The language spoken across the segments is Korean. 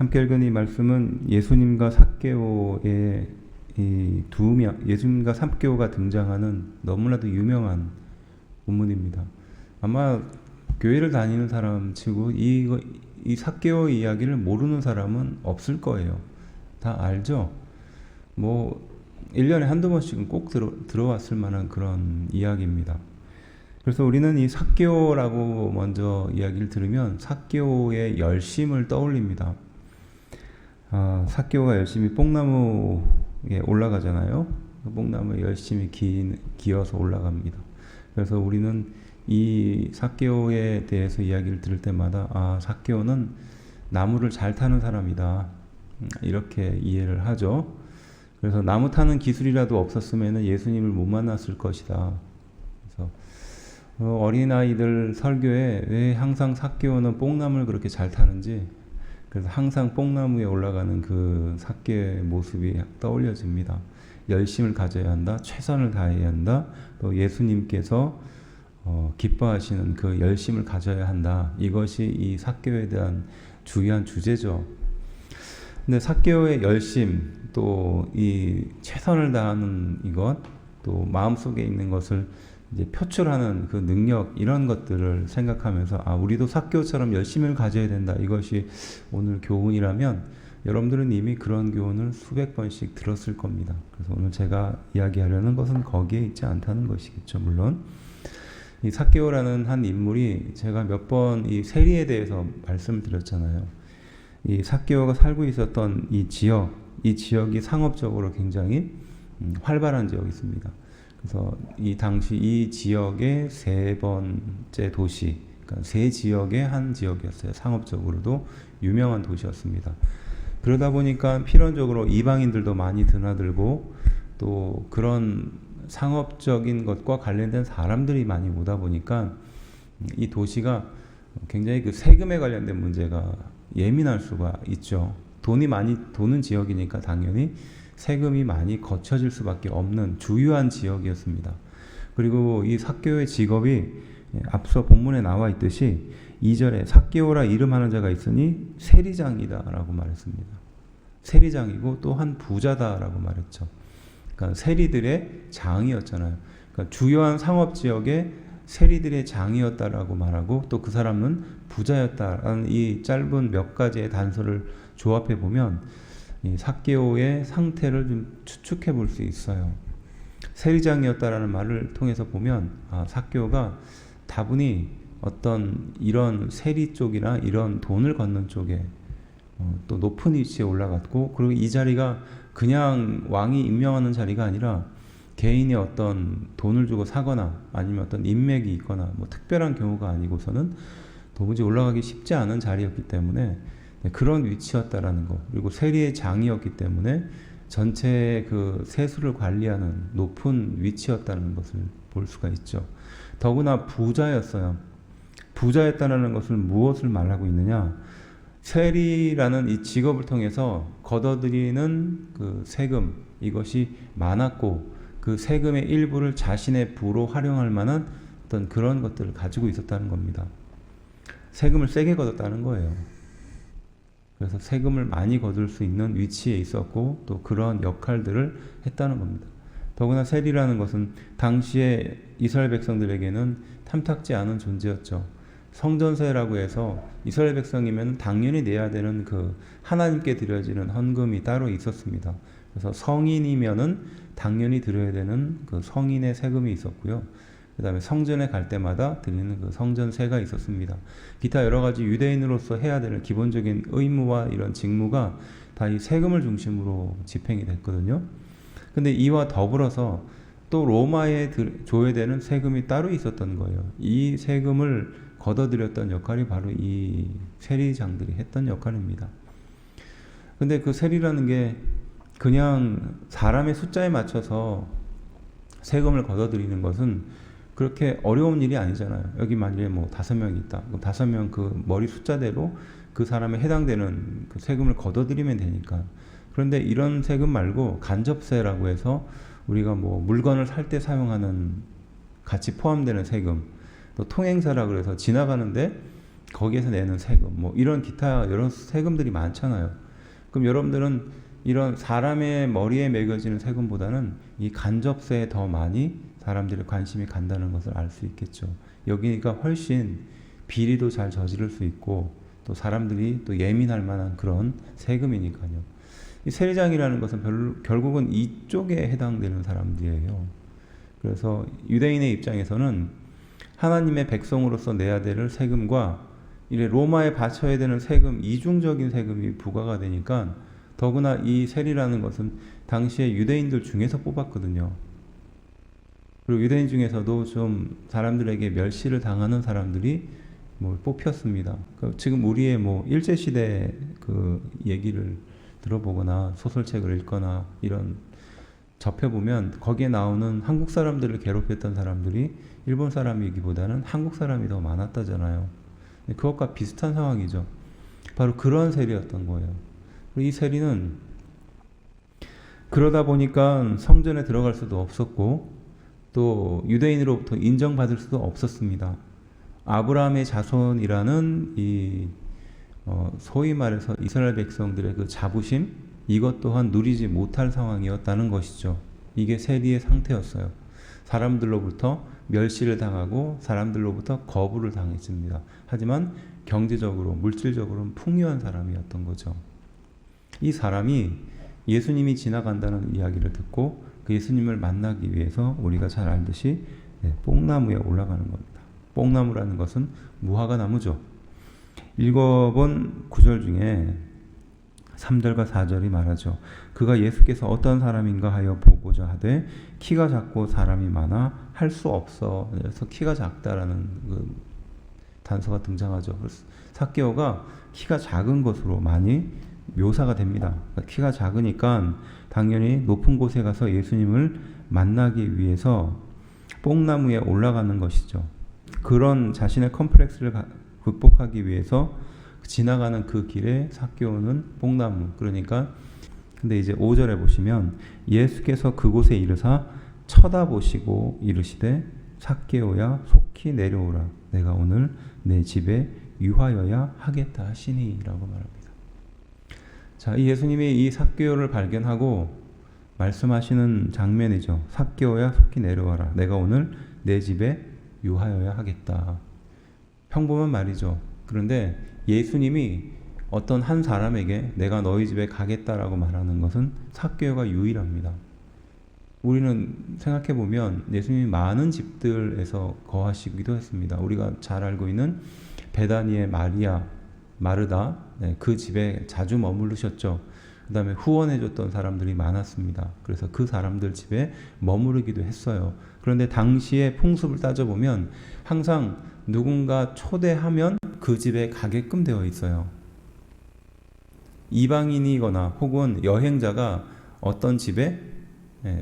함께 읽은 이 말씀은 예수님과 삭개오의 이 두 명, 예수님과 삭개오가 등장하는 너무나도 유명한 본문입니다. 아마 교회를 다니는 사람 치고 이 삭개오 이야기를 모르는 사람은 없을 거예요. 다 알죠? 뭐 1년에 한두 번씩은 꼭 들어왔을 만한 그런 이야기입니다. 그래서 우리는 이 삭개오라고 먼저 이야기를 들으면 삭개오의 열심을 떠올립니다. 삭개오가 열심히 뽕나무에 올라가잖아요. 뽕나무에 열심히 기어서 올라갑니다. 그래서 우리는 이 삭개오에 대해서 이야기를 들을 때마다 삭개오는 나무를 잘 타는 사람이다, 이렇게 이해를 하죠. 그래서 나무 타는 기술이라도 없었으면 예수님을 못 만났을 것이다. 그래서 어린아이들 설교에 왜 항상 삭개오는 뽕나무를 그렇게 잘 타는지, 그래서 항상 뽕나무에 올라가는 그 삭개의 모습이 떠올려집니다. 열심을 가져야 한다, 최선을 다해야 한다, 또 예수님께서 기뻐하시는 그 열심을 가져야 한다. 이것이 이 삭개오에 대한 중요한 주제죠. 근데 삭개오의 열심, 또 이 최선을 다하는 이것, 또 마음속에 있는 것을 이제 표출하는 그 능력, 이런 것들을 생각하면서 우리도 삭개오처럼 열심을 가져야 된다, 이것이 오늘 교훈이라면 여러분들은 이미 그런 교훈을 수백 번씩 들었을 겁니다. 그래서 오늘 제가 이야기하려는 것은 거기에 있지 않다는 것이겠죠. 물론 이 삭개오라는 한 인물이, 제가 몇 번 이 세리에 대해서 말씀을 드렸잖아요. 이 삭개오가 살고 있었던 이 지역이 상업적으로 굉장히 활발한 지역이 있습니다. 그래서 이 당시 이 지역의 세 번째 도시, 그러니까 세 지역의 한 지역이었어요. 상업적으로도 유명한 도시였습니다. 그러다 보니까 필연적으로 이방인들도 많이 드나들고, 또 그런 상업적인 것과 관련된 사람들이 많이 오다 보니까 이 도시가 굉장히 그 세금에 관련된 문제가 예민할 수가 있죠. 돈이 많이 도는 지역이니까 당연히 세금이 많이 거쳐질 수밖에 없는 주요한 지역이었습니다. 그리고 이 삭개오의 직업이 앞서 본문에 나와 있듯이 2절에 삭개오라 이름하는 자가 있으니 세리장이다 라고 말했습니다. 세리장이고 또한 부자다라고 말했죠. 그러니까 세리들의 장이었잖아요. 그러니까 주요한 상업지역의 세리들의 장이었다라고 말하고, 또 그 사람은 부자였다라는 이 짧은 몇 가지의 단서를 조합해 보면 이 삭개오의 상태를 좀 추측해 볼 수 있어요. 세리장이었다라는 말을 통해서 보면 삭개오가 다분히 어떤 이런 세리 쪽이나 이런 돈을 걷는 쪽에 또 높은 위치에 올라갔고, 그리고 이 자리가 그냥 왕이 임명하는 자리가 아니라 개인이 어떤 돈을 주고 사거나 아니면 어떤 인맥이 있거나 뭐 특별한 경우가 아니고서는 도무지 올라가기 쉽지 않은 자리였기 때문에 그런 위치였다라는 거, 그리고 세리의 장이었기 때문에 전체 그 세수를 관리하는 높은 위치였다는 것을 볼 수가 있죠. 더구나 부자였어요. 부자였다는 것은 무엇을 말하고 있느냐? 세리라는 이 직업을 통해서 걷어들이는 그 세금, 이것이 많았고, 그 세금의 일부를 자신의 부로 활용할 만한 어떤 그런 것들을 가지고 있었다는 겁니다. 세금을 세게 걷었다는 거예요. 그래서 세금을 많이 거둘 수 있는 위치에 있었고, 또 그런 역할들을 했다는 겁니다. 더구나 세리라는 것은 당시에 이스라엘 백성들에게는 탐탁지 않은 존재였죠. 성전세라고 해서 이스라엘 백성이면 당연히 내야 되는 그 하나님께 드려지는 헌금이 따로 있었습니다. 그래서 성인이면은 당연히 드려야 되는 그 성인의 세금이 있었고요. 그 다음에 성전에 갈 때마다 드리는 그 성전세가 있었습니다. 기타 여러 가지 유대인으로서 해야 되는 기본적인 의무와 이런 직무가 다 이 세금을 중심으로 집행이 됐거든요. 근데 이와 더불어서 또 로마에 줘야 되는 세금이 따로 있었던 거예요. 이 세금을 걷어들였던 역할이 바로 이 세리장들이 했던 역할입니다. 근데 그 세리라는 게 그냥 사람의 숫자에 맞춰서 세금을 걷어들이는 것은 그렇게 어려운 일이 아니잖아요. 여기 만약에 뭐 5명이 있다. 5명 그 머리 숫자대로 그 사람에 해당되는 그 세금을 걷어들이면 되니까. 그런데 이런 세금 말고 간접세라고 해서 우리가 뭐 물건을 살 때 사용하는 같이 포함되는 세금, 또 통행세라고 해서 지나가는데 거기에서 내는 세금, 뭐 이런 기타 여러 세금들이 많잖아요. 그럼 여러분들은 이런 사람의 머리에 매겨지는 세금보다는 이 간접세에 더 많이 사람들의 관심이 간다는 것을 알 수 있겠죠. 여기가 훨씬 비리도 잘 저지를 수 있고 또 사람들이 또 예민할 만한 그런 세금이니까요. 이 세리장이라는 것은 결국은 이쪽에 해당되는 사람들이에요. 그래서 유대인의 입장에서는 하나님의 백성으로서 내야 될 세금과 이래 로마에 바쳐야 되는 세금, 이중적인 세금이 부과가 되니까 더구나 이 세리라는 것은 당시에 유대인들 중에서 뽑았거든요. 그리고 유대인 중에서도 좀 사람들에게 멸시를 당하는 사람들이 뭐 뽑혔습니다. 지금 우리의 뭐 일제시대 그 얘기를 들어보거나 소설책을 읽거나 이런 접해보면 거기에 나오는 한국 사람들을 괴롭혔던 사람들이 일본 사람이기보다는 한국 사람이 더 많았다잖아요. 그것과 비슷한 상황이죠. 바로 그런 세리였던 거예요. 이 세리는 그러다 보니까 성전에 들어갈 수도 없었고 또 유대인으로부터 인정받을 수도 없었습니다. 아브라함의 자손이라는 이 소위 말해서 이스라엘 백성들의 그 자부심, 이것 또한 누리지 못할 상황이었다는 것이죠. 이게 세리의 상태였어요. 사람들로부터 멸시를 당하고 사람들로부터 거부를 당했습니다. 하지만 경제적으로, 물질적으로는 풍요한 사람이었던 거죠. 이 사람이 예수님이 지나간다는 이야기를 듣고 그 예수님을 만나기 위해서 우리가 잘 알듯이 뽕나무에 올라가는 겁니다. 뽕나무라는 것은 무화과 나무죠. 읽어본 구절 중에 3절과 4절이 말하죠. 그가 예수께서 어떤 사람인가 하여 보고자 하되 키가 작고 사람이 많아 할 수 없어. 그래서 키가 작다라는 그 단서가 등장하죠. 삭개오가 키가 작은 것으로 많이 묘사가 됩니다. 그러니까 키가 작으니까 당연히 높은 곳에 가서 예수님을 만나기 위해서 뽕나무에 올라가는 것이죠. 그런 자신의 컴플렉스를 극복하기 위해서 지나가는 그 길에 삭개오는 뽕나무, 그러니까 근데 이제 5절에 보시면 예수께서 그곳에 이르사 쳐다보시고 이르시되 삭개오야 속히 내려오라 내가 오늘 내 집에 유하여야 하겠다 하시니 라고 말합니다. 자, 이 예수님이 이 삭개오를 발견하고 말씀하시는 장면이죠. 삭개오야 속히 내려와라 내가 오늘 내 집에 유하여야 하겠다. 평범한 말이죠. 그런데 예수님이 어떤 한 사람에게 내가 너희 집에 가겠다라고 말하는 것은 삭개오가 유일합니다. 우리는 생각해보면 예수님이 많은 집들에서 거하시기도 했습니다. 우리가 잘 알고 있는 베다니의 마리아, 마르다, 그 집에 자주 머무르셨죠. 그 다음에 후원해줬던 사람들이 많았습니다. 그래서 그 사람들 집에 머무르기도 했어요. 그런데 당시의 풍습을 따져보면 항상 누군가 초대하면 그 집에 가게끔 되어 있어요. 이방인이거나 혹은 여행자가 어떤 집에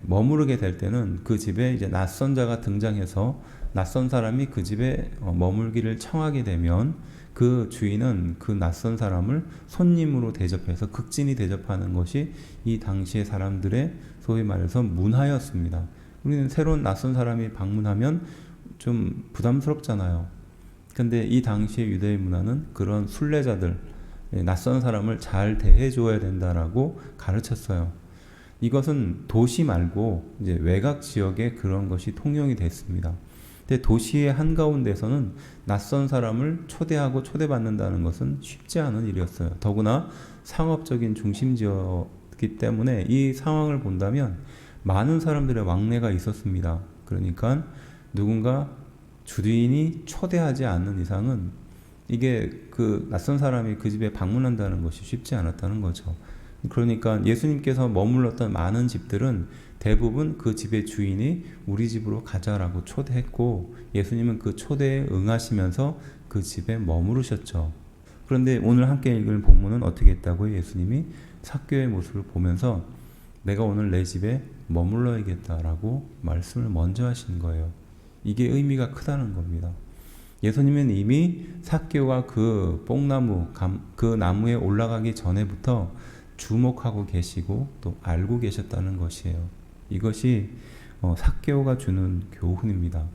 머무르게 될 때는 그 집에 이제 낯선 자가 등장해서 낯선 사람이 그 집에 머물기를 청하게 되면 그 주인은 그 낯선 사람을 손님으로 대접해서 극진히 대접하는 것이 이 당시의 사람들의 소위 말해서 문화였습니다. 우리는 새로운 낯선 사람이 방문하면 좀 부담스럽잖아요. 근데 이 당시의 유대의 문화는 그런 순례자들, 낯선 사람을 잘 대해줘야 된다라고 가르쳤어요. 이것은 도시 말고 이제 외곽 지역에 그런 것이 통용이 됐습니다. 근데 도시의 한가운데서는 낯선 사람을 초대하고 초대받는다는 것은 쉽지 않은 일이었어요. 더구나 상업적인 중심지였기 때문에 이 상황을 본다면 많은 사람들의 왕래가 있었습니다. 그러니까 누군가 주인이 초대하지 않는 이상은 이게 그 낯선 사람이 그 집에 방문한다는 것이 쉽지 않았다는 거죠. 그러니까 예수님께서 머물렀던 많은 집들은 대부분 그 집의 주인이 우리 집으로 가자라고 초대했고 예수님은 그 초대에 응하시면서 그 집에 머무르셨죠. 그런데 오늘 함께 읽을 본문은 어떻게 했다고요? 예수님이 삭개오의 모습을 보면서 내가 오늘 내 집에 머물러야겠다라고 말씀을 먼저 하신 거예요. 이게 의미가 크다는 겁니다. 예수님은 이미 삭개오가 그 뽕나무, 그 나무에 올라가기 전에부터 주목하고 계시고 또 알고 계셨다는 것이에요. 이것이 삭개오가 주는 교훈입니다.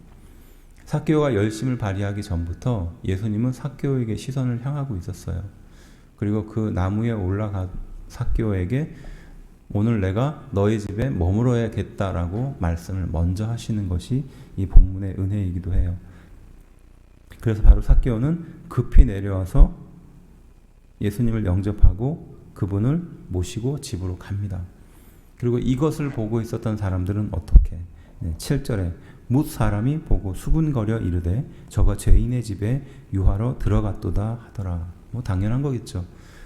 삭개오가 열심을 발휘하기 전부터 예수님은 삭개오에게 시선을 향하고 있었어요. 그리고 그 나무에 올라간 삭개오에게 오늘 내가 너희 집에 머물어야겠다라고 말씀을 먼저 하시는 것이 이 본문의 은혜이기도 해요. 그래서 바로 삭개오는 급히 내려와서 예수님을 영접하고 그분을 모시고 집으로 갑니다. 그리고 이것을 보고 있었던 사람들은 어떻게? 7절에 뭇 사람이 보고 수군거려 이르되 저가 죄인의 집에 유하러 들어갔도다 하더라. 뭐 당연한 거겠죠.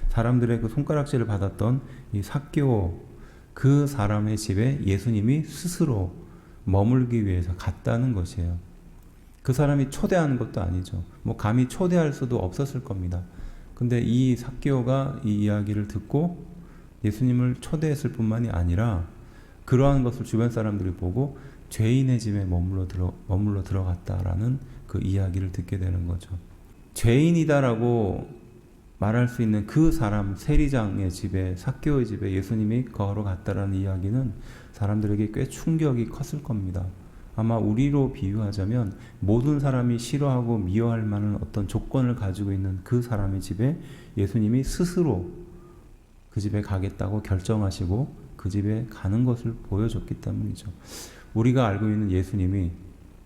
사람들의 그 손가락질을 받았던 이 삭개오 그 사람의 집에 예수님이 스스로 머물기 위해서 갔다는 것이에요. 그 사람이 초대하는 것도 아니죠. 뭐 감히 초대할 수도 없었을 겁니다. 근데 이 삭개오가 이 이야기를 듣고 예수님을 초대했을 뿐만이 아니라 그러한 것을 주변 사람들이 보고 죄인의 집에 머물러 들어갔다라는 그 이야기를 듣게 되는 거죠. 죄인이다라고 말할 수 있는 그 사람 세리장의 집에 삭개오의 집에 예수님이 거하러 갔다라는 이야기는 사람들에게 꽤 충격이 컸을 겁니다. 아마 우리로 비유하자면 모든 사람이 싫어하고 미워할 만한 어떤 조건을 가지고 있는 그 사람의 집에 예수님이 스스로 그 집에 가겠다고 결정하시고 그 집에 가는 것을 보여줬기 때문이죠. 우리가 알고 있는 예수님이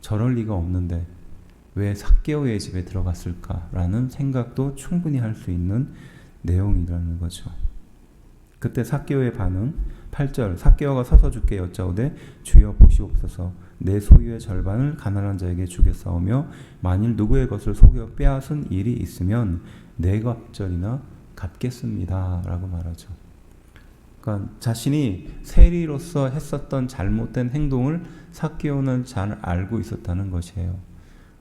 저럴 리가 없는데 왜 삭개오의 집에 들어갔을까라는 생각도 충분히 할 수 있는 내용이라는 거죠. 그때 삭개오의 반응 8절 삭개오가 서서 주께 여짜오되 주여 보시옵소서 내 소유의 절반을 가난한 자에게 주겠사오며 만일 누구의 것을 속여 빼앗은 일이 있으면 네 갑절이나 갚겠습니다 라고 말하죠. 그러니까 자신이 세리로서 했었던 잘못된 행동을 삭개오는 잘 알고 있었다는 것이에요.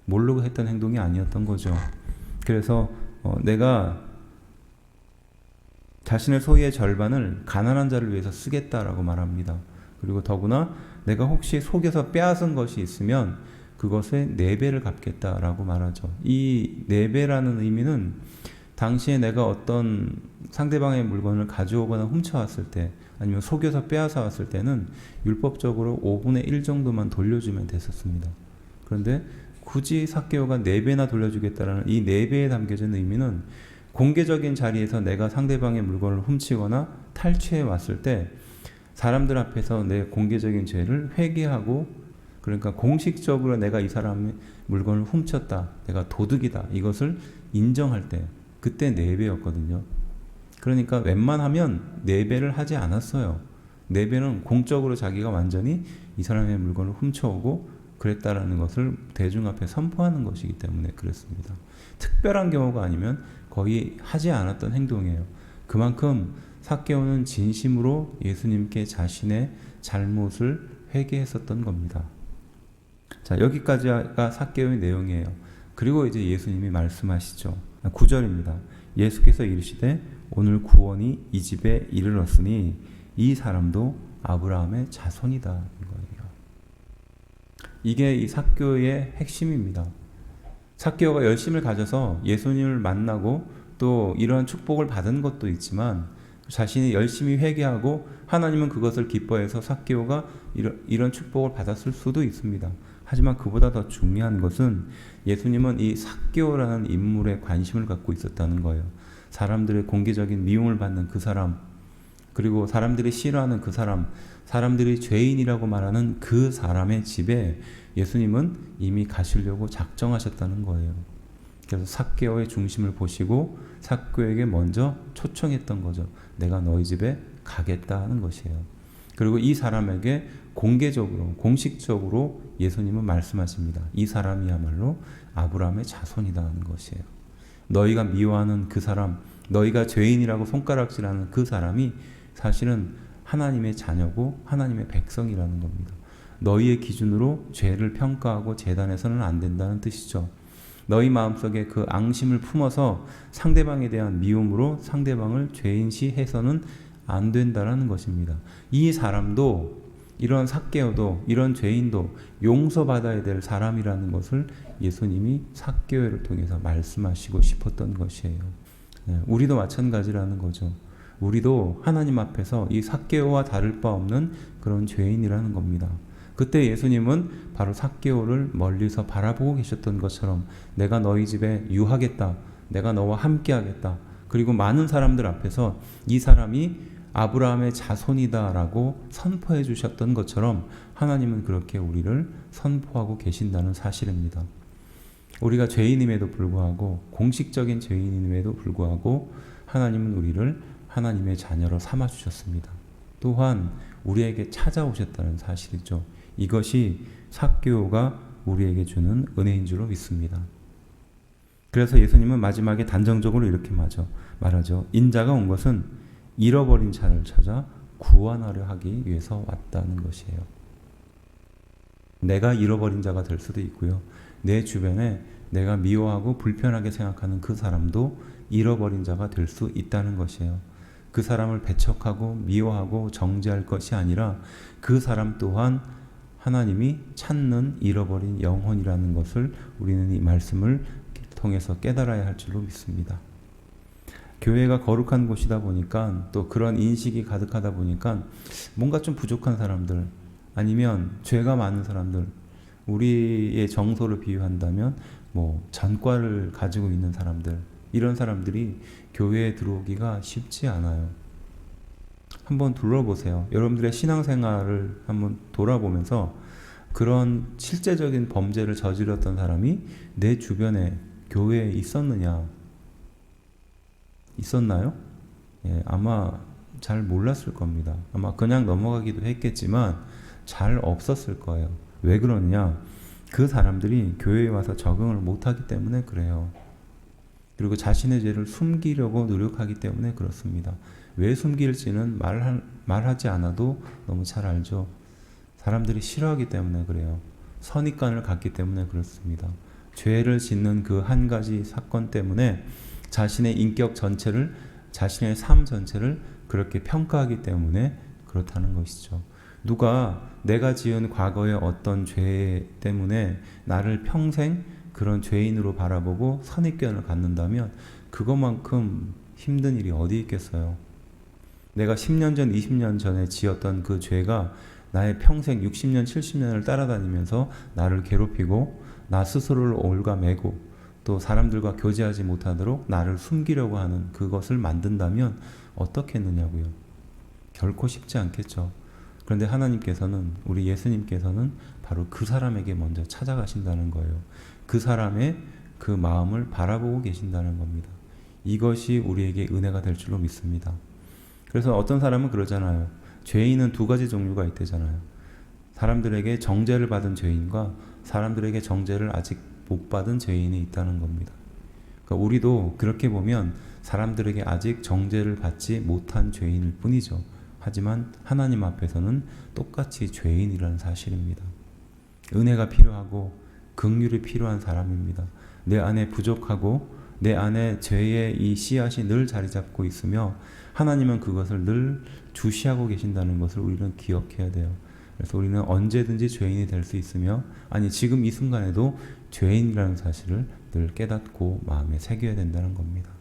모르고 했던 행동이 아니었던 거죠. 그래서 내가 자신의 소유의 절반을 가난한 자를 위해서 쓰겠다라고 말합니다. 그리고 더구나 내가 혹시 속여서 빼앗은 것이 있으면 그것의 4배를 갚겠다라고 말하죠. 이 4배라는 의미는 당시에 내가 어떤 상대방의 물건을 가져오거나 훔쳐왔을 때 아니면 속여서 빼앗아 왔을 때는 율법적으로 5분의 1 정도만 돌려주면 됐었습니다. 그런데 굳이 삭개오가 4배나 돌려주겠다라는 이 4배에 담겨진 의미는 공개적인 자리에서 내가 상대방의 물건을 훔치거나 탈취해 왔을 때 사람들 앞에서 내 공개적인 죄를 회개하고 그러니까 공식적으로 내가 이 사람의 물건을 훔쳤다. 내가 도둑이다. 이것을 인정할 때 그때 4배였거든요. 그러니까 웬만하면 4배를 하지 않았어요. 4배는 공적으로 자기가 완전히 이 사람의 물건을 훔쳐오고 그랬다라는 것을 대중 앞에 선포하는 것이기 때문에 그랬습니다. 특별한 경우가 아니면 거의 하지 않았던 행동이에요. 그만큼 삭개오는 진심으로 예수님께 자신의 잘못을 회개했었던 겁니다. 자, 여기까지가 삭개오의 내용이에요. 그리고 이제 예수님이 말씀하시죠. 9절입니다. 예수께서 이르시되 오늘 구원이 이 집에 이르렀으니 이 사람도 아브라함의 자손이다. 이거예요. 이게 이 삭개오의 핵심입니다. 삭개오가 열심을 가져서 예수님을 만나고 또 이러한 축복을 받은 것도 있지만 자신이 열심히 회개하고 하나님은 그것을 기뻐해서 삭개오가 이런 축복을 받았을 수도 있습니다. 하지만 그보다 더 중요한 것은 예수님은 이 삭개오라는 인물에 관심을 갖고 있었다는 거예요. 사람들의 공개적인 미움을 받는 그 사람, 그리고 사람들이 싫어하는 그 사람, 사람들이 죄인이라고 말하는 그 사람의 집에 예수님은 이미 가시려고 작정하셨다는 거예요. 그래서 삭개오의 중심을 보시고 삭개오에게 먼저 초청했던 거죠. 내가 너희 집에 가겠다 하는 것이에요. 그리고 이 사람에게 공개적으로, 공식적으로 예수님은 말씀하십니다. 이 사람이야말로 아브라함의 자손이다 하는 것이에요. 너희가 미워하는 그 사람, 너희가 죄인이라고 손가락질하는 그 사람이 사실은 하나님의 자녀고 하나님의 백성이라는 겁니다. 너희의 기준으로 죄를 평가하고 재단해서는 안 된다는 뜻이죠. 너희 마음속에 그 앙심을 품어서 상대방에 대한 미움으로 상대방을 죄인시해서는 안 된다는 것입니다. 이 사람도 이런 삭개오도 이런 죄인도 용서받아야 될 사람이라는 것을 예수님이 삭개오를 통해서 말씀하시고 싶었던 것이에요. 우리도 마찬가지라는 거죠. 우리도 하나님 앞에서 이 삭개오와 다를 바 없는 그런 죄인이라는 겁니다. 그때 예수님은 바로 삭개오를 멀리서 바라보고 계셨던 것처럼 내가 너희 집에 유하겠다. 내가 너와 함께하겠다. 그리고 많은 사람들 앞에서 이 사람이 아브라함의 자손이다라고 선포해 주셨던 것처럼 하나님은 그렇게 우리를 선포하고 계신다는 사실입니다. 우리가 죄인임에도 불구하고 공식적인 죄인임에도 불구하고 하나님은 우리를 하나님의 자녀로 삼아 주셨습니다. 또한 우리에게 찾아오셨다는 사실이죠. 이것이 삭개오가 우리에게 주는 은혜인 줄로 믿습니다. 그래서 예수님은 마지막에 단정적으로 이렇게 말하죠. 인자가 온 것은 잃어버린 자를 찾아 구원하려 하기 위해서 왔다는 것이에요. 내가 잃어버린 자가 될 수도 있고요. 내 주변에 내가 미워하고 불편하게 생각하는 그 사람도 잃어버린 자가 될 수 있다는 것이에요. 그 사람을 배척하고 미워하고 정죄할 것이 아니라 그 사람 또한 하나님이 찾는 잃어버린 영혼이라는 것을 우리는 이 말씀을 통해서 깨달아야 할 줄로 믿습니다. 교회가 거룩한 곳이다 보니까 또 그런 인식이 가득하다 보니까 뭔가 좀 부족한 사람들 아니면 죄가 많은 사람들 우리의 정서를 비유한다면 뭐 전과를 가지고 있는 사람들 이런 사람들이 교회에 들어오기가 쉽지 않아요. 한번 둘러보세요. 여러분들의 신앙생활을 한번 돌아보면서 그런 실제적인 범죄를 저질렀던 사람이 내 주변에 교회에 있었느냐? 있었나요? 예, 아마 잘 몰랐을 겁니다. 아마 그냥 넘어가기도 했겠지만 잘 없었을 거예요. 왜 그러느냐? 그 사람들이 교회에 와서 적응을 못하기 때문에 그래요. 그리고 자신의 죄를 숨기려고 노력하기 때문에 그렇습니다. 왜 숨길지는 말하지 않아도 너무 잘 알죠. 사람들이 싫어하기 때문에 그래요. 선입관을 갖기 때문에 그렇습니다. 죄를 짓는 그 한 가지 사건 때문에 자신의 인격 전체를, 자신의 삶 전체를 그렇게 평가하기 때문에 그렇다는 것이죠. 누가 내가 지은 과거의 어떤 죄 때문에 나를 평생 그런 죄인으로 바라보고 선입견을 갖는다면 그것만큼 힘든 일이 어디 있겠어요. 내가 10년 전, 20년 전에 지었던 그 죄가 나의 평생 60년, 70년을 따라다니면서 나를 괴롭히고 나 스스로를 올가매고 또 사람들과 교제하지 못하도록 나를 숨기려고 하는 그것을 만든다면 어떻게 했느냐고요. 결코 쉽지 않겠죠. 그런데 하나님께서는, 우리 예수님께서는 바로 그 사람에게 먼저 찾아가신다는 거예요. 그 사람의 그 마음을 바라보고 계신다는 겁니다. 이것이 우리에게 은혜가 될 줄로 믿습니다. 그래서 어떤 사람은 그러잖아요. 죄인은 두 가지 종류가 있대잖아요. 사람들에게 정죄를 받은 죄인과 사람들에게 정죄를 아직 못 받은 죄인이 있다는 겁니다. 그러니까 우리도 그렇게 보면 사람들에게 아직 정죄를 받지 못한 죄인일 뿐이죠. 하지만 하나님 앞에서는 똑같이 죄인이라는 사실입니다. 은혜가 필요하고 긍휼이 필요한 사람입니다. 내 안에 부족하고 내 안에 죄의 이 씨앗이 늘 자리 잡고 있으며 하나님은 그것을 늘 주시하고 계신다는 것을 우리는 기억해야 돼요. 그래서 우리는 언제든지 죄인이 될 수 있으며, 아니 지금 이 순간에도 죄인이라는 사실을 늘 깨닫고 마음에 새겨야 된다는 겁니다.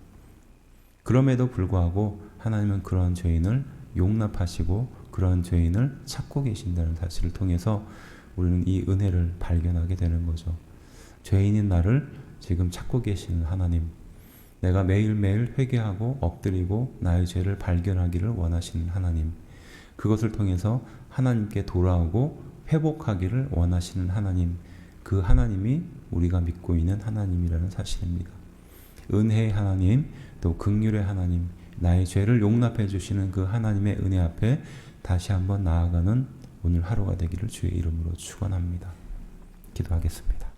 그럼에도 불구하고 하나님은 그런 죄인을 용납하시고 그런 죄인을 찾고 계신다는 사실을 통해서 우리는 이 은혜를 발견하게 되는 거죠. 죄인인 나를 지금 찾고 계시는 하나님, 내가 매일매일 회개하고 엎드리고 나의 죄를 발견하기를 원하시는 하나님, 그것을 통해서 하나님께 돌아오고 회복하기를 원하시는 하나님, 그 하나님이 우리가 믿고 있는 하나님이라는 사실입니다. 은혜의 하나님, 또 긍휼의 하나님, 나의 죄를 용납해 주시는 그 하나님의 은혜 앞에 다시 한번 나아가는 오늘 하루가 되기를 주의 이름으로 축원합니다. 기도하겠습니다.